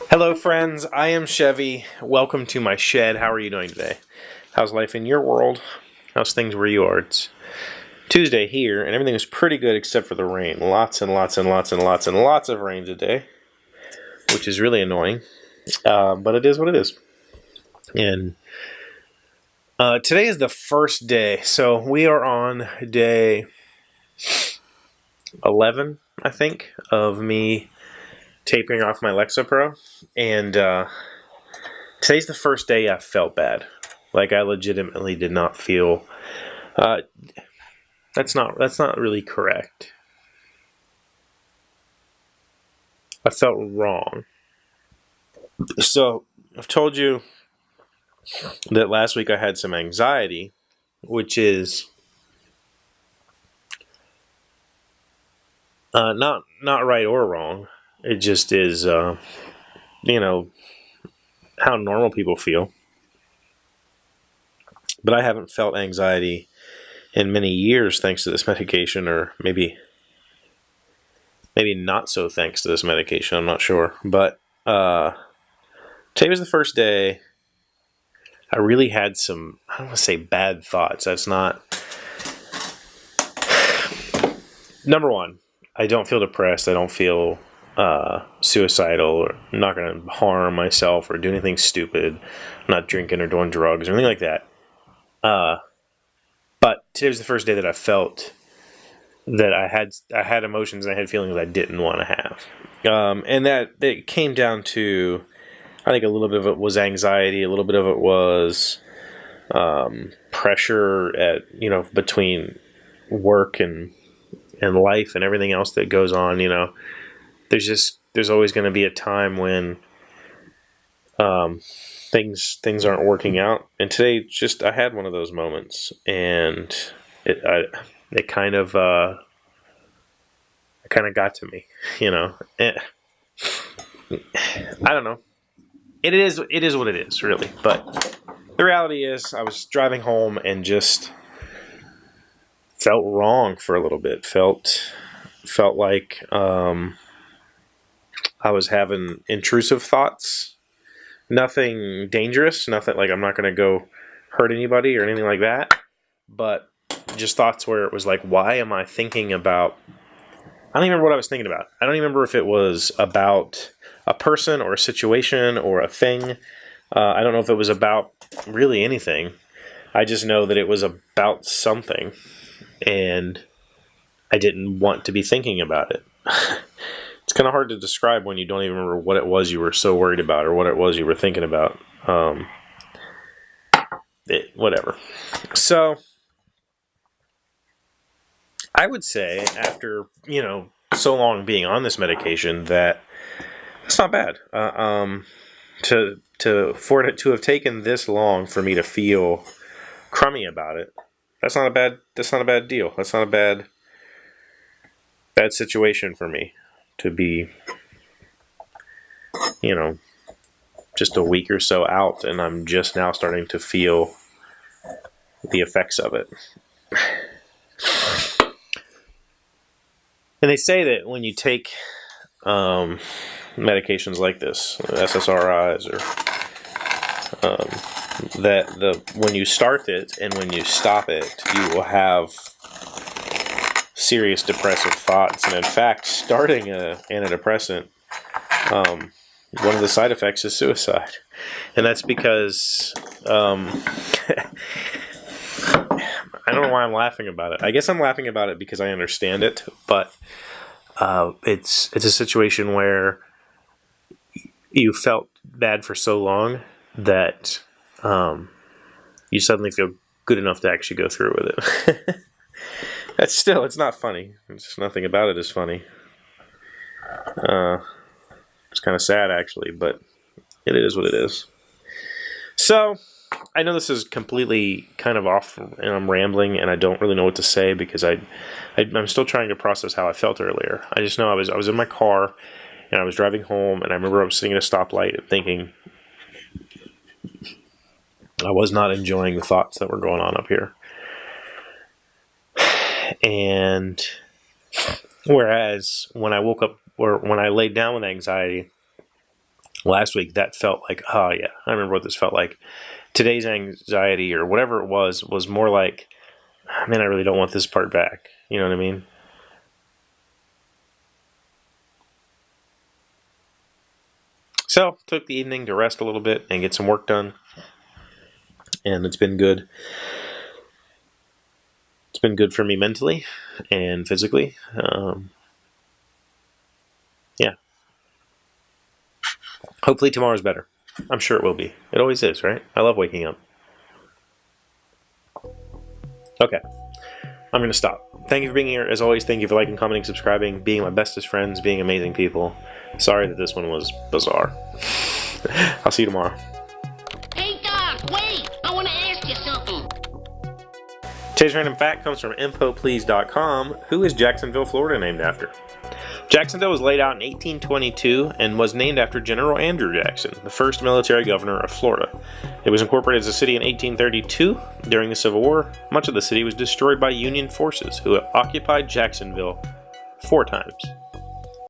Hello friends, I am Chevee. Welcome to my shed. How are you doing today? How's life in your world? How's things where you are? It's Tuesday here, and everything is pretty good except for the rain. Lots and lots and lots and lots and lots of rain today, which is really annoying. But it is what it is. And today is the first day. So we are on day 11, I think, of me tapering off my Lexapro, and today's the first day I felt bad. Like, I legitimately did not feel. That's not really correct. I felt wrong. So I've told you that last week I had some anxiety, which is not right or wrong. It just is, how normal people feel. But I haven't felt anxiety in many years thanks to this medication, or maybe not so thanks to this medication. I'm not sure. But today was the first day I really had some, I don't want to say bad thoughts. That's not. Number one, I don't feel depressed. I don't feel suicidal, or I'm not going to harm myself or do anything stupid. I'm not drinking or doing drugs or anything like that. But today was the first day that I felt that I had emotions and I had feelings I didn't want to have. And that it came down to, I think a little bit of it was anxiety, a little bit of it was pressure at, between work and life and everything else that goes on. There's always going to be a time when things aren't working out, and today I had one of those moments, and it kind of got to me, I don't know. It is what it is, really. But the reality is, I was driving home and just felt wrong for a little bit. Felt like I was having intrusive thoughts. Nothing dangerous, nothing like I'm not going to go hurt anybody or anything like that, but just thoughts where it was like, why am I thinking about, I don't even remember what I was thinking about. I don't even remember if it was about a person or a situation or a thing. I don't know if it was about really anything. I just know that it was about something, and I didn't want to be thinking about it. It's kind of hard to describe when you don't even remember what it was you were so worried about or what it was you were thinking about. Whatever. So I would say, after, so long being on this medication, that it's not bad. For it to have taken this long for me to feel crummy about it, that's not a bad deal. That's not a bad situation for me to be, just a week or so out, and I'm just now starting to feel the effects of it. And they say that when you take medications like this, SSRIs, or when you start it and when you stop it, you will have serious depressive thoughts. And in fact, starting an antidepressant, one of the side effects is suicide. And that's because I don't know why I'm laughing about it. I guess I'm laughing about it because I understand it, but it's a situation where you felt bad for so long that you suddenly feel good enough to actually go through with it. It's not funny. It's just, nothing about it is funny. It's kind of sad, actually, but it is what it is. So, I know this is completely kind of off, and I'm rambling, and I don't really know what to say because I'm still trying to process how I felt earlier. I just know I was in my car, and I was driving home, and I remember I was sitting at a stoplight and thinking I was not enjoying the thoughts that were going on up here. And whereas when I woke up, or when I laid down with anxiety last week, that felt like, oh yeah, I remember what this felt like. Today's anxiety, or whatever it was more like, man, I really don't want this part back. You know what I mean? So, took the evening to rest a little bit and get some work done. And it's been good. It's been good for me mentally and physically. Yeah. Hopefully tomorrow's better. I'm sure it will be. It always is, right? I love waking up. Okay. I'm going to stop. Thank you for being here. As always, thank you for liking, commenting, subscribing, being my bestest friends, being amazing people. Sorry that this one was bizarre. I'll see you tomorrow. Hey, Doc, wait! I want to ask you something. Today's random fact comes from infoplease.com. Who is Jacksonville, Florida named after? Jacksonville was laid out in 1822 and was named after General Andrew Jackson, the first military governor of Florida. It was incorporated as a city in 1832. During the Civil War, much of the city was destroyed by Union forces, who occupied Jacksonville 4 times.